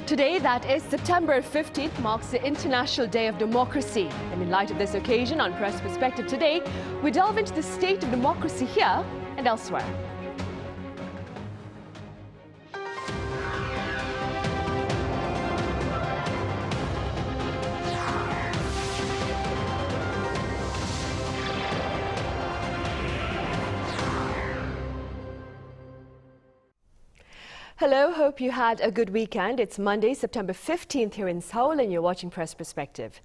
Today, that is September 15th, marks the International Day of Democracy. And in light of this occasion, on Press Perspective today, we delve into the state of democracy here and elsewhere. Hello, hope you had a good weekend. It's Monday, September 15th here in Seoul, and you're watching Press Perspective.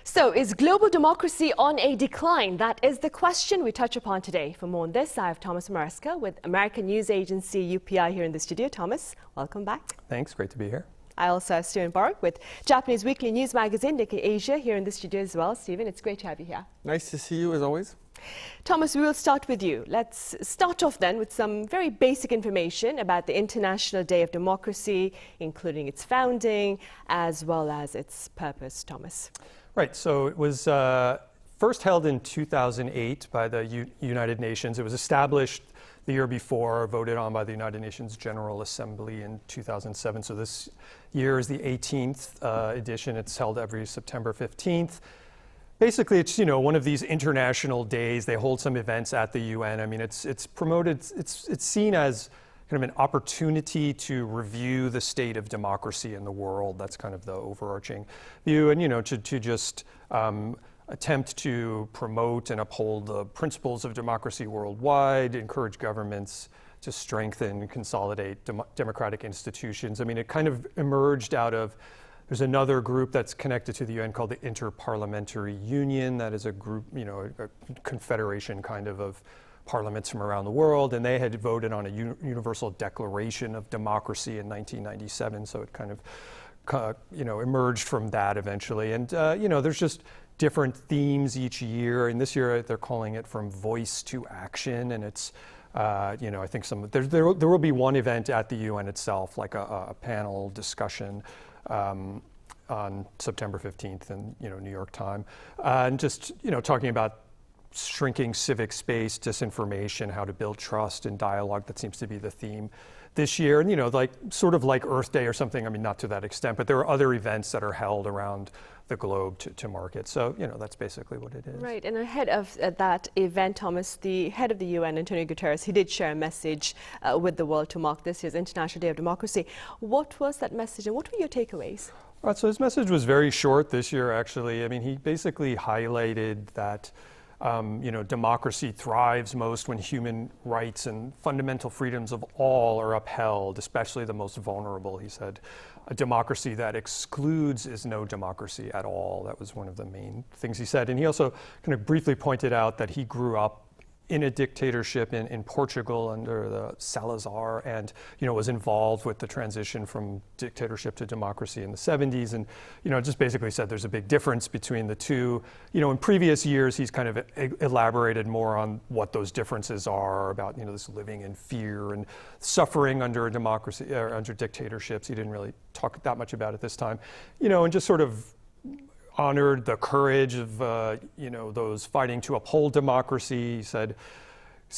So, is global democracy on a decline? That is the question we touch upon today. For more on this, I have Thomas Maresca with American news agency UPI here in the studio. Thomas, welcome back. Thanks, great to be here. I also have Steven Borowiec with Japanese weekly news magazine Nikkei Asia here in the studio as well. Steven, it's great to have you here. Nice to see you as always. Thomas, we will start with you. Let's start off then with some very basic information about the International Day of Democracy, including its founding as well as its purpose. Thomas. Right, so it was first held in 2008 by the United Nations. It was established the year before, voted on by the United Nations General Assembly in 2007. So this year is the 18th edition. It's held every September 15th. Basically, it's, you know, one of these international days. They hold some events at the UN. I mean, it's promoted, it's seen as kind of an opportunity to review the state of democracy in the world. That's kind of the overarching view. And, you know, to just attempt to promote and uphold the principles of democracy worldwide, encourage governments to strengthen and consolidate democratic institutions. I mean, it kind of emerged out of, there's another group that's connected to the UN called the Interparliamentary Union. That is a group, you know, a confederation kind of parliaments from around the world, and they had voted on a Universal Declaration of Democracy in 1997. So it kind of, you know, emerged from that eventually. And, you know, there's just different themes each year. And this year they're calling it From Voice to Action. And it's, you know, I think there will be one event at the UN itself, like a panel discussion on September 15th in, you know, New York time, and just, you know, talking about shrinking civic space, disinformation, how to build trust and dialogue. That seems to be the theme this year. And, you know, like sort of like Earth Day or something, I mean, not to that extent, but there are other events that are held around the globe to mark it. So, you know, that's basically what it is. Right, and ahead of that event, Thomas, the head of the UN, António Guterres, he did share a message with the world to mark this year's International Day of Democracy. What was that message and what were your takeaways? Right, so his message was very short this year, actually. I mean, he basically highlighted that you know, democracy thrives most when human rights and fundamental freedoms of all are upheld, especially the most vulnerable, he said. A democracy that excludes is no democracy at all. That was one of the main things he said. And he also kind of briefly pointed out that he grew up in a dictatorship in Portugal under the Salazar, and, you know, was involved with the transition from dictatorship to democracy in the 70s. And, you know, just basically said there's a big difference between the two. You know, in previous years, he's kind of elaborated more on what those differences are about, you know, this living in fear and suffering under a democracy, or under dictatorships. He didn't really talk that much about it this time, you know, and just sort of honored the courage of, you know, those fighting to uphold democracy. He said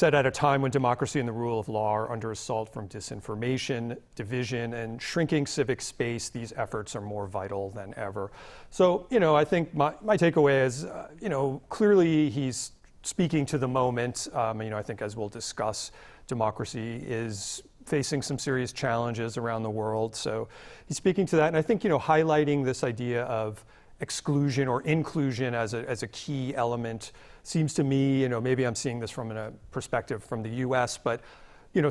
at a time when democracy and the rule of law are under assault from disinformation, division, and shrinking civic space, these efforts are more vital than ever. So, you know, I think my takeaway is, you know, clearly he's speaking to the moment. You know, I think as we'll discuss, democracy is facing some serious challenges around the world. So he's speaking to that. And I think, you know, highlighting this idea of exclusion or inclusion as a key element seems to me, you know, maybe I'm seeing this from a perspective from the US, but, you know,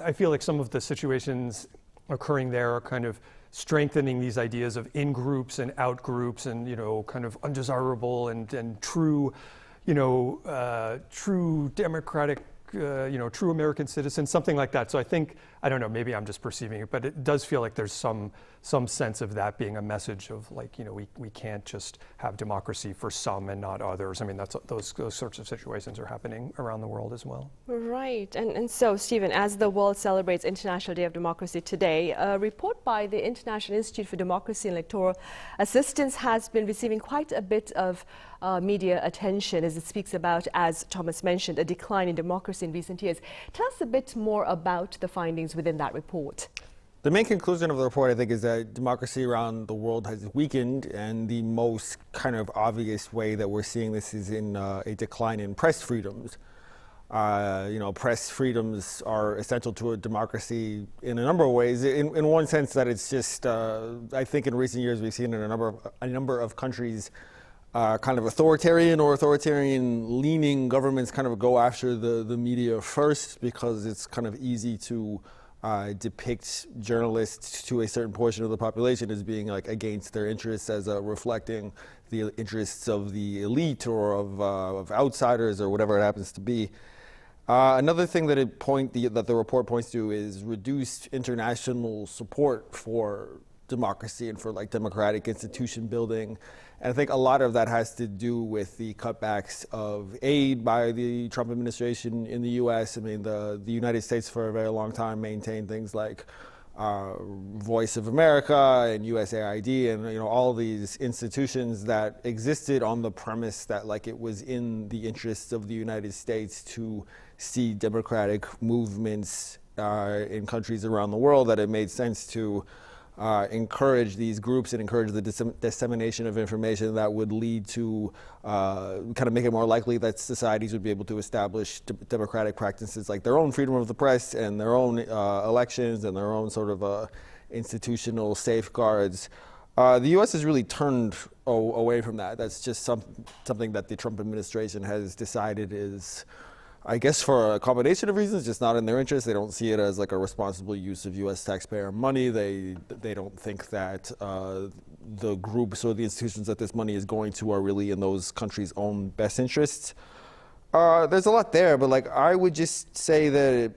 I feel like some of the situations occurring there are kind of strengthening these ideas of in-groups and out-groups and, you know, kind of undesirable and true, you know, true democratic, you know, true American citizens, something like that. So I think, I don't know, maybe I'm just perceiving it, but it does feel like there's some sense of that being a message of, like, you know, we can't just have democracy for some and not others. I mean, those sorts of situations are happening around the world as well. Right, and so, Stephen, as the world celebrates International Day of Democracy today, a report by the International Institute for Democracy and Electoral Assistance has been receiving quite a bit of media attention as it speaks about, as Thomas mentioned, a decline in democracy in recent years. Tell us a bit more about the findings within that report. The main conclusion of the report, I think, is that democracy around the world has weakened, and the most kind of obvious way that we're seeing this is in a decline in press freedoms. Press freedoms are essential to a democracy in a number of ways. In one sense, that it's just, I think in recent years we've seen in a number of countries kind of authoritarian-leaning governments kind of go after the media first, because it's kind of easy to depict journalists to a certain portion of the population as being like against their interests, as reflecting the interests of the elite or of outsiders or whatever it happens to be. Another thing that the report points to is reduced international support for democracy and for like democratic institution building. And I think a lot of that has to do with the cutbacks of aid by the Trump administration in the US. I mean, the United States for a very long time maintained things like Voice of America and USAID and all these institutions that existed on the premise that like it was in the interests of the United States to see democratic movements in countries around the world, that it made sense to encourage these groups and encourage the dissemination of information that would lead to kind of make it more likely that societies would be able to establish democratic practices like their own freedom of the press and their own elections and their own sort of institutional safeguards. The U.S. has really turned away from that. That's just something that the Trump administration has decided is, I guess, for a combination of reasons, just not in their interest. They don't see it as like a responsible use of U.S. taxpayer money. They don't think that the groups or the institutions that this money is going to are really in those countries' own best interests. There's a lot there, but like I would just say that,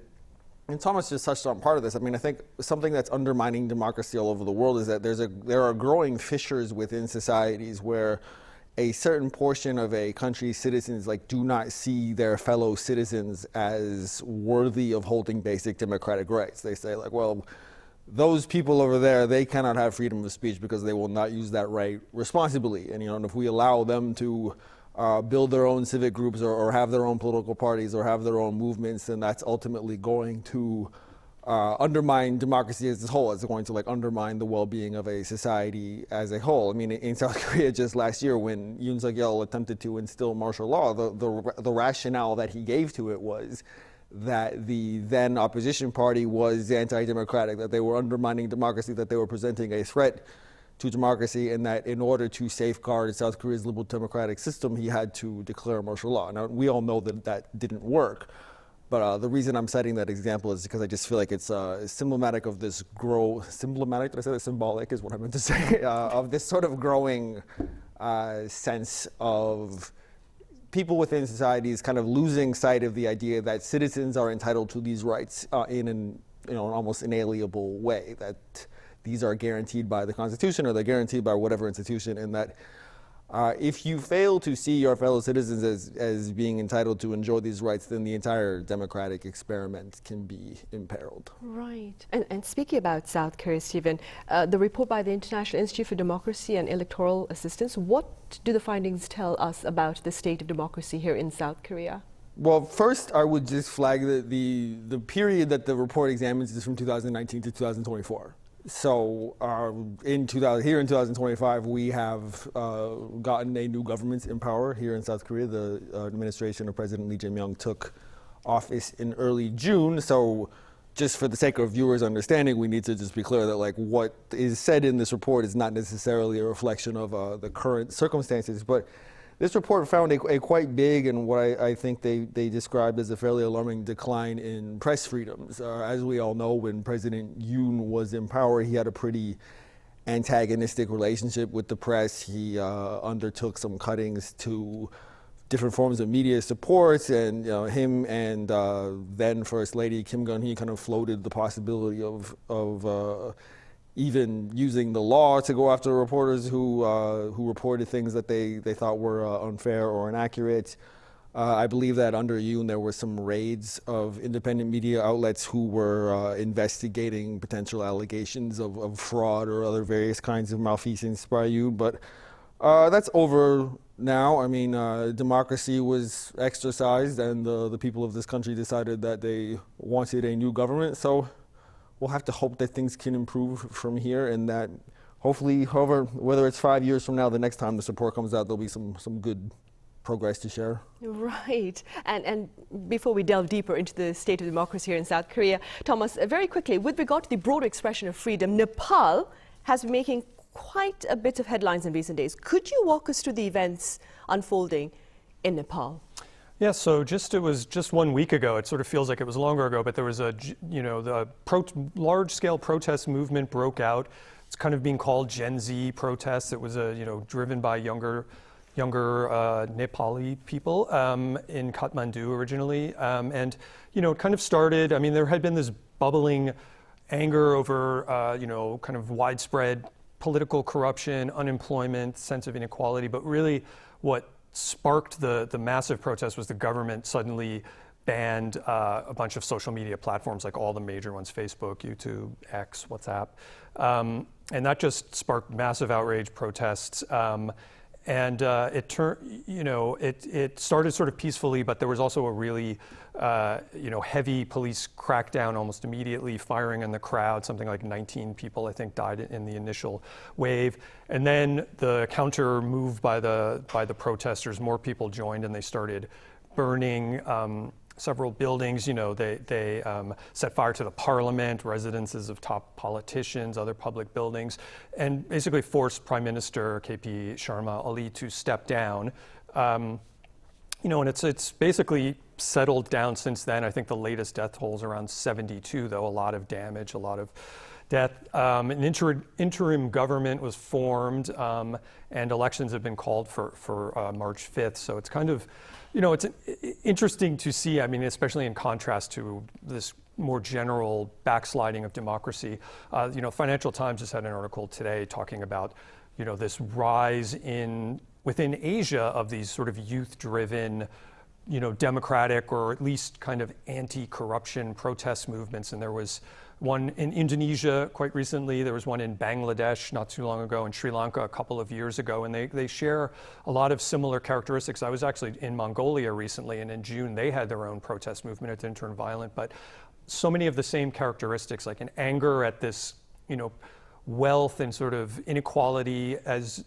and Thomas just touched on part of this. I mean, I think something that's undermining democracy all over the world is that there are growing fissures within societies where a certain portion of a country's citizens like do not see their fellow citizens as worthy of holding basic democratic rights. They say like, well, those people over there, they cannot have freedom of speech because they will not use that right responsibly. And and if we allow them to build their own civic groups or have their own political parties or have their own movements, then that's ultimately going to undermine democracy as a whole. It's going to like undermine the well-being of a society as a whole. I mean, in South Korea just last year, when Yoon Suk-yeol attempted to instill martial law, the rationale that he gave to it was that the then opposition party was anti-democratic, that they were undermining democracy, that they were presenting a threat to democracy, and that in order to safeguard South Korea's liberal democratic system, he had to declare martial law. Now, we all know that that didn't work. But the reason I'm citing that example is because I just feel like it's symptomatic of this symptomatic, did I say that? Symbolic is what I meant to say, of this sort of growing sense of people within societies kind of losing sight of the idea that citizens are entitled to these rights in an almost inalienable way, that these are guaranteed by the Constitution or they're guaranteed by whatever institution, and that if you fail to see your fellow citizens as being entitled to enjoy these rights, then the entire democratic experiment can be imperiled. Right. And speaking about South Korea, Steven, the report by the International Institute for Democracy and Electoral Assistance, what do the findings tell us about the state of democracy here in South Korea? Well, first, I would just flag that the period that the report examines is from 2019 to 2024. So here in 2025, we have gotten a new government in power here in South Korea. The administration of President Lee Jae-myung took office in early June. So just for the sake of viewers' understanding, we need to just be clear that like what is said in this report is not necessarily a reflection of the current circumstances. But this report found a quite big and what I think they described as a fairly alarming decline in press freedoms. As we all know, when President Yoon was in power, he had a pretty antagonistic relationship with the press. He undertook some cuttings to different forms of media support, and him and then First Lady Kim Gun-hee kind of floated the possibility of even using the law to go after reporters who reported things that they thought were unfair or inaccurate. I believe that under Yoon there were some raids of independent media outlets who were investigating potential allegations of fraud or other various kinds of malfeasance by Yoon. But that's over now. I mean, democracy was exercised and the people of this country decided that they wanted a new government. So we'll have to hope that things can improve from here, and that hopefully, however, whether it's 5 years from now, the next time the report comes out, there'll be some good progress to share. Right. And before we delve deeper into the state of democracy here in South Korea, Thomas, very quickly, with regard to the broader expression of freedom, Nepal has been making quite a bit of headlines in recent days. Could you walk us through the events unfolding in Nepal? Yeah, so it was just 1 week ago. It sort of feels like it was longer ago, but there was the large-scale protest movement broke out. It's kind of being called Gen Z protests. It was driven by younger Nepali people in Kathmandu originally, and it kind of started. I mean, there had been this bubbling anger over kind of widespread political corruption, unemployment, sense of inequality, but really what sparked the massive protest was the government suddenly banned a bunch of social media platforms, like all the major ones: Facebook, YouTube, X, WhatsApp, and that just sparked massive outrage, protests. And it started sort of peacefully, but there was also a really, heavy police crackdown almost immediately, firing in the crowd. Something like 19 people, I think, died in the initial wave. And then the counter move by the protesters, more people joined, and they started burning several buildings. They set fire to the parliament, residences of top politicians, other public buildings, and basically forced Prime Minister KP Sharma Ali to step down. And it's basically settled down since then. I think the latest death toll is around 72, though. A lot of damage, a lot of death. An interim government was formed, and elections have been called for March 5th. So it's kind of, it's interesting to see, I mean, especially in contrast to this more general backsliding of democracy. Financial Times just had an article today talking about, this rise within Asia of these sort of youth-driven, democratic or at least kind of anti-corruption protest movements. And there was one in Indonesia quite recently. There was one in Bangladesh not too long ago, and Sri Lanka a couple of years ago. And they share a lot of similar characteristics. I was actually in Mongolia recently, and in June they had their own protest movement. It didn't turn violent, but so many of the same characteristics, like an anger at this, wealth and sort of inequality as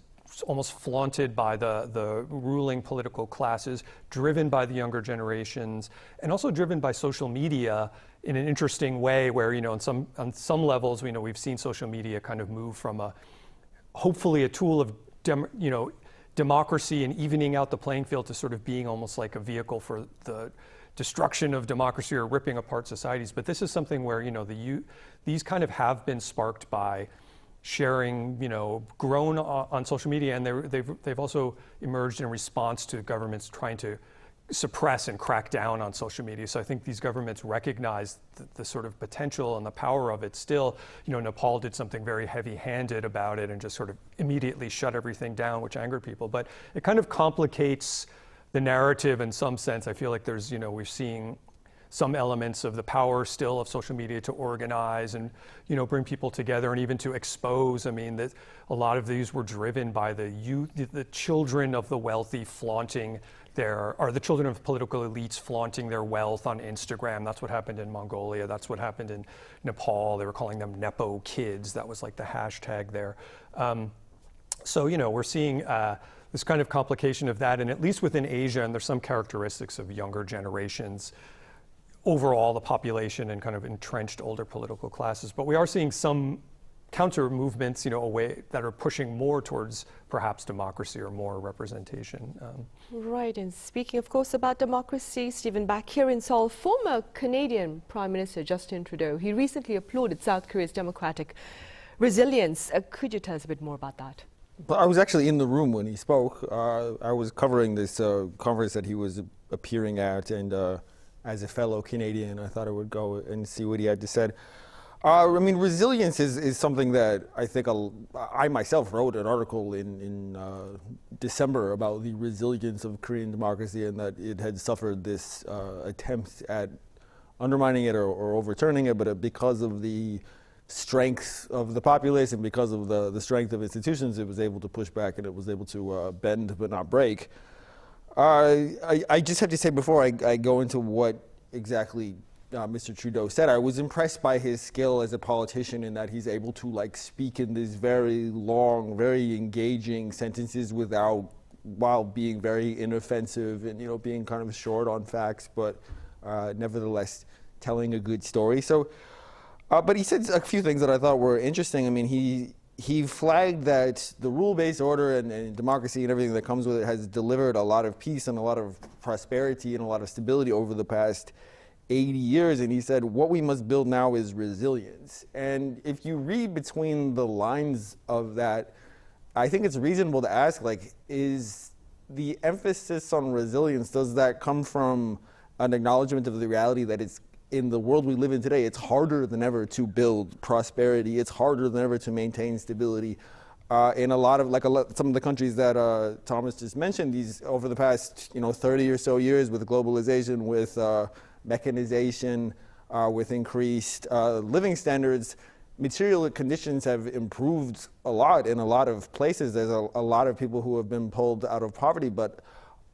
almost flaunted by the ruling political classes, driven by the younger generations, and also driven by social media in an interesting way where, on some levels, we've seen social media kind of move from hopefully a tool of democracy and evening out the playing field to sort of being almost like a vehicle for the destruction of democracy or ripping apart societies. But this is something where, these kind of have been sparked by sharing, grown on social media, and they've also emerged in response to governments trying to suppress and crack down on social media. So I think these governments recognize the sort of potential and the power of it still. Nepal did something very heavy-handed about it and just sort of immediately shut everything down, which angered people. But it kind of complicates the narrative in some sense. I feel like there's, we're seeing some elements of the power still of social media to organize and, bring people together and even to expose. I mean, that a lot of these were driven by the youth, the children of the wealthy flaunting the children of political elites flaunting their wealth on Instagram. That's what happened in Mongolia. That's what happened in Nepal. They were calling them Nepo kids. That was like the hashtag there. So, we're seeing this kind of complication of that, and at least within Asia, and there's some characteristics of younger generations, overall the population and kind of entrenched older political classes. But we are seeing some counter movements, away that are pushing more towards perhaps democracy or more representation. Right, and speaking, of course, about democracy, Stephen, back here in Seoul, former Canadian Prime Minister Justin Trudeau, he recently applauded South Korea's democratic resilience. Could you tell us a bit more about that? But I was actually in the room when he spoke. I was covering this conference that he was appearing at, and as a fellow Canadian, I thought I would go and see what he had to say. Resilience is something that I think I myself wrote an article in December about the resilience of Korean democracy, and that it had suffered this attempt at undermining it or overturning it, but because of the strength of the populace and because of the strength of institutions, it was able to push back and it was able to bend but not break. I just have to say before I go into what exactly Mr. Trudeau said. I was impressed by his skill as a politician in that he's able to like speak in these very long, very engaging sentences while being very inoffensive and being kind of short on facts, but nevertheless telling a good story. So, but he said a few things that I thought were interesting. I mean, he flagged that the rule-based order and democracy and everything that comes with it has delivered a lot of peace and a lot of prosperity and a lot of stability over the past 80 years. And he said, what we must build now is resilience. And if you read between the lines of that, I think it's reasonable to ask, like, is the emphasis on resilience, does that come from an acknowledgement of the reality that it's in the world we live in today, it's harder than ever to build prosperity. It's harder than ever to maintain stability. In a lot of some of the countries that Thomas just mentioned, these over the past 30 or so years, with globalization, with mechanization, with increased living standards, material conditions have improved a lot in a lot of places. There's a lot of people who have been pulled out of poverty, but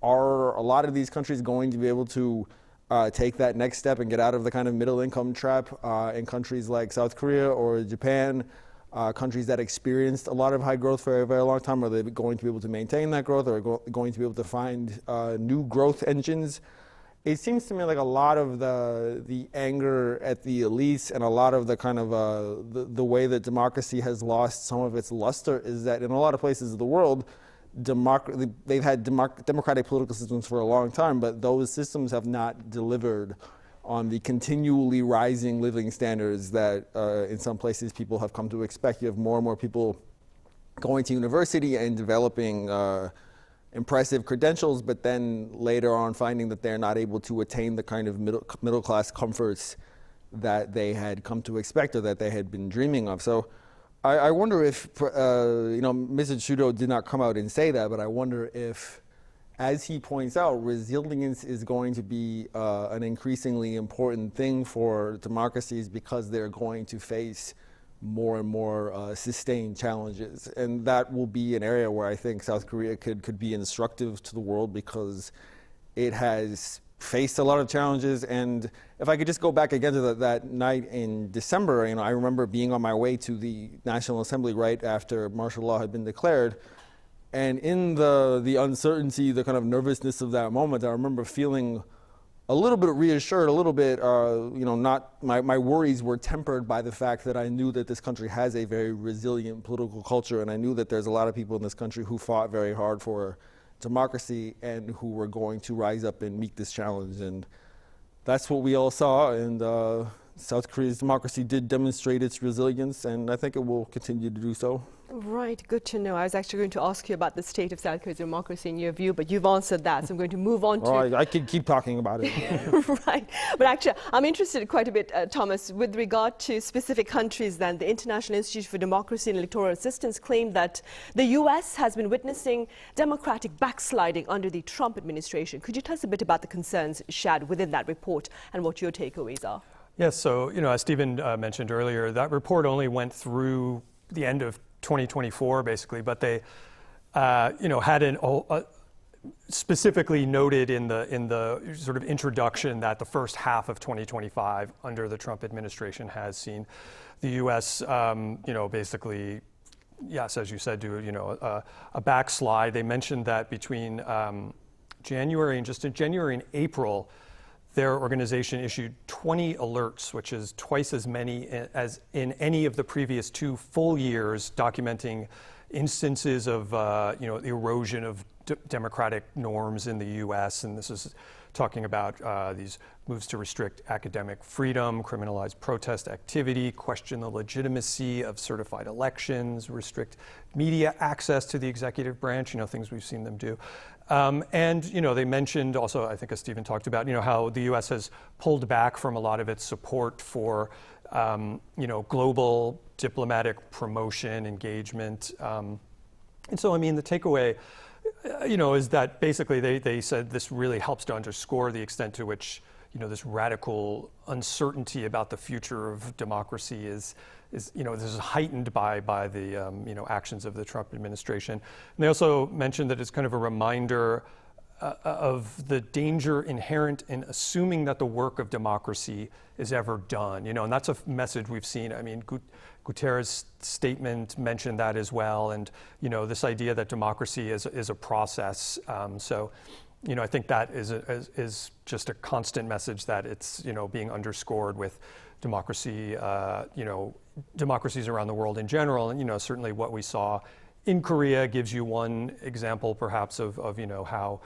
are a lot of these countries going to be able to take that next step and get out of the kind of middle income trap in countries like South Korea or Japan, countries that experienced a lot of high growth for a very long time? Are they going to be able to maintain that growth, or going to be able to find new growth engines? It seems to me like a lot of the anger at the elites and a lot of the kind of the way that democracy has lost some of its luster is that in a lot of places of the world, they've had democratic political systems for a long time, but those systems have not delivered on the continually rising living standards that in some places people have come to expect. You have more and more people going to university and developing impressive credentials, but then later on finding that they're not able to attain the kind of middle class comforts that they had come to expect or that they had been dreaming of. So I wonder if, Mr. Trudeau did not come out and say that, but I wonder if, as he points out, resilience is going to be an increasingly important thing for democracies because they're going to face more and more sustained challenges. And that will be an area where I think South Korea could be instructive to the world because it has faced a lot of challenges. And if I could just go back again to that night in December, I remember being on my way to the National Assembly right after martial law had been declared. And in the uncertainty, the kind of nervousness of that moment, I remember feeling a little bit reassured, a little bit, not my worries were tempered by the fact that I knew that this country has a very resilient political culture, and I knew that there's a lot of people in this country who fought very hard for democracy and who were going to rise up and meet this challenge. And that's what we all saw, and South Korea's democracy did demonstrate its resilience, and I think it will continue to do so. Right, good to know. I was actually going to ask you about the state of South Korea's democracy in your view, but you've answered that, so I'm going to move on to... I could keep talking about it. Right, but actually, I'm interested quite a bit, Thomas, with regard to specific countries then. The International Institute for Democracy and Electoral Assistance claimed that the US has been witnessing democratic backsliding under the Trump administration. Could you tell us a bit about the concerns shared within that report and what your takeaways are? Yes, so, as Steven mentioned earlier, that report only went through the end of 2024, basically, but they, had specifically noted in the sort of introduction that the first half of 2025 under the Trump administration has seen the U.S., basically, yes, as you said, do a backslide. They mentioned that between January and April, their organization issued 20 alerts, which is twice as many as in any of the previous 2 full years, documenting instances of the erosion of democratic norms in the U.S. And this is talking about these moves to restrict academic freedom, criminalize protest activity, question the legitimacy of certified elections, restrict media access to the executive branch, things we've seen them do. And they mentioned also, I think as Steven talked about, how the U.S. has pulled back from a lot of its support for, global diplomatic promotion, engagement. And so, the takeaway, is that basically they said this really helps to underscore the extent to which, this radical uncertainty about the future of democracy is this is heightened by the actions of the Trump administration. And they also mentioned that it's kind of a reminder of the danger inherent in assuming that the work of democracy is ever done. And that's a message we've seen. I mean, Guterres' statement mentioned that as well, and this idea that democracy is a process. So, I think that is just a constant message that it's being underscored with democracy. Democracies around the world in general, and certainly what we saw in Korea gives you one example, perhaps, of how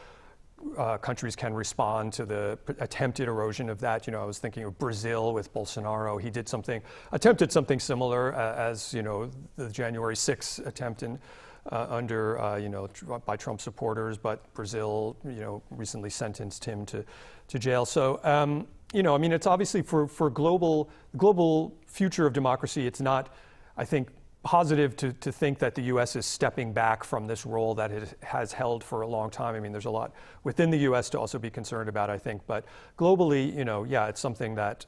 countries can respond to the attempted erosion of that. I was thinking of Brazil with Bolsonaro. He attempted something similar as the January 6th attempt by Trump supporters, but Brazil recently sentenced him to jail. So it's obviously for global future of democracy. It's not, I think, positive to think that the U.S. is stepping back from this role that it has held for a long time. I mean, there's a lot within the U.S. to also be concerned about, I think. But globally, it's something that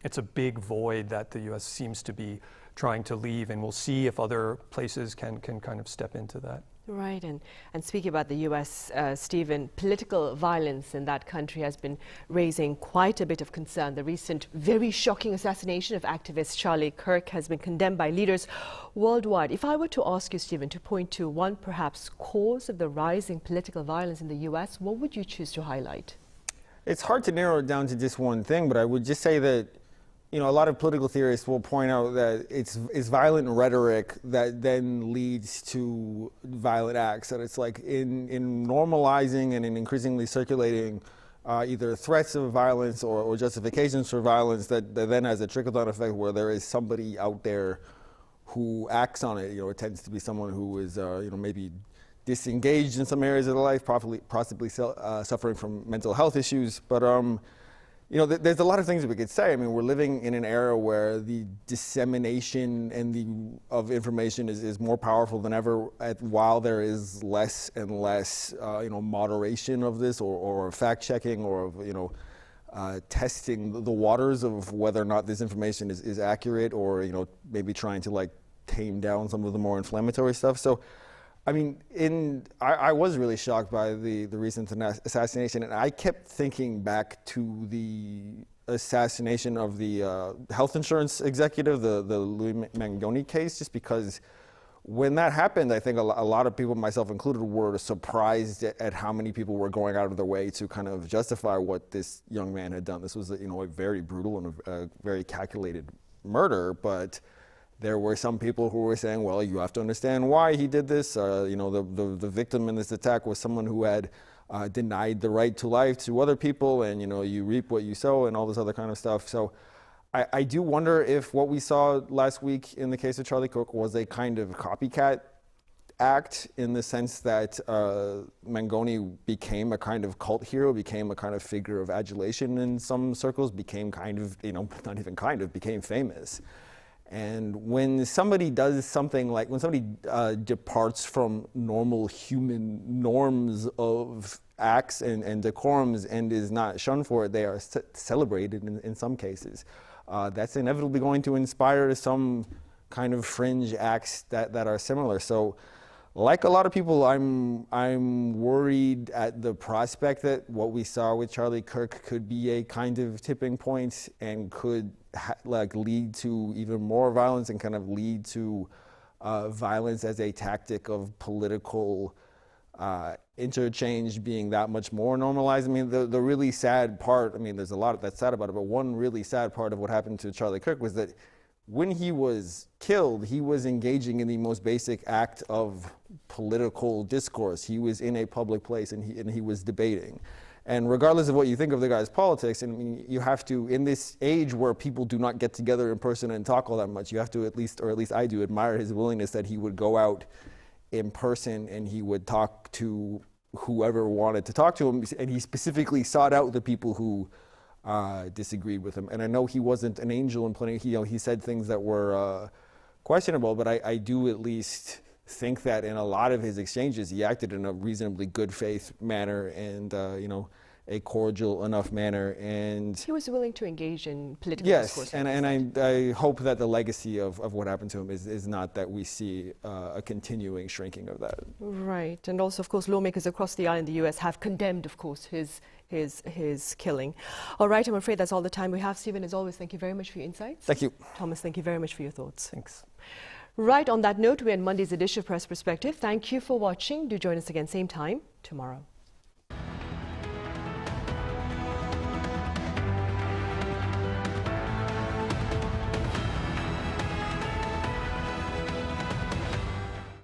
it's a big void that the U.S. seems to be trying to leave, and we'll see if other places can kind of step into that. Right, and speaking about the U.S., Stephen, political violence in that country has been raising quite a bit of concern. The recent very shocking assassination of activist Charlie Kirk has been condemned by leaders worldwide. If I were to ask you, Stephen, to point to one perhaps cause of the rising political violence in the U.S., what would you choose to highlight? It's hard to narrow it down to just one thing, but I would just say that a lot of political theorists will point out that it's violent rhetoric that then leads to violent acts. That it's like in normalizing and in increasingly circulating either threats of violence or justifications for violence that then has a trickle-down effect where there is somebody out there who acts on it. It tends to be someone who is maybe disengaged in some areas of their life, possibly suffering from mental health issues. But there's a lot of things that we could say. I mean, we're living in an era where the dissemination of information is more powerful than ever, while there is less and less, moderation of this or fact-checking or, testing the waters of whether or not this information is accurate or, maybe trying to, tame down some of the more inflammatory stuff. So, I mean, I was really shocked by the recent assassination, and I kept thinking back to the assassination of the health insurance executive, the Louis Mangoni case, just because when that happened, I think a lot of people, myself included, were surprised at how many people were going out of their way to kind of justify what this young man had done. This was, a very brutal and a very calculated murder, but there were some people who were saying, well, you have to understand why he did this. The victim in this attack was someone who had denied the right to life to other people, and you reap what you sow and all this other kind of stuff. So I do wonder if what we saw last week in the case of Charlie Kirk was a kind of copycat act, in the sense that Mangoni became a kind of cult hero, became a kind of figure of adulation in some circles, became kind of, not even kind of, became famous. And when somebody does something like, when somebody departs from normal human norms of acts and decorums and is not shunned for it, they are celebrated in some cases. That's inevitably going to inspire some kind of fringe acts that are similar. So, like a lot of people, I'm worried at the prospect that what we saw with Charlie Kirk could be a kind of tipping point and could lead to even more violence and kind of lead to violence as a tactic of political interchange being that much more normalized. I mean, the really sad part, I mean, there's a lot that's sad about it, but one really sad part of what happened to Charlie Kirk was that when he was killed, he was engaging in the most basic act of political discourse. He was in a public place and he was debating. And regardless of what you think of the guy's politics, and I mean, you have to, in this age where people do not get together in person and talk all that much, you have to at least I do, admire his willingness that he would go out in person and he would talk to whoever wanted to talk to him. And he specifically sought out the people who disagreed with him. And I know he wasn't an angel in plenty, he said things that were questionable, but I do at least think that in a lot of his exchanges, he acted in a reasonably good faith manner and, a cordial enough manner. And he was willing to engage in political discourse. Yes, and I hope that the legacy of what happened to him is not that we see a continuing shrinking of that. Right, and also, of course, lawmakers across the aisle in the US have condemned, of course, his killing. All right, I'm afraid that's all the time we have. Stephen, as always, thank you very much for your insights. Thank you. Thomas, thank you very much for your thoughts. Thanks. Right, on that note, we end Monday's edition of Press Perspective. Thank you for watching. Do join us again, same time tomorrow.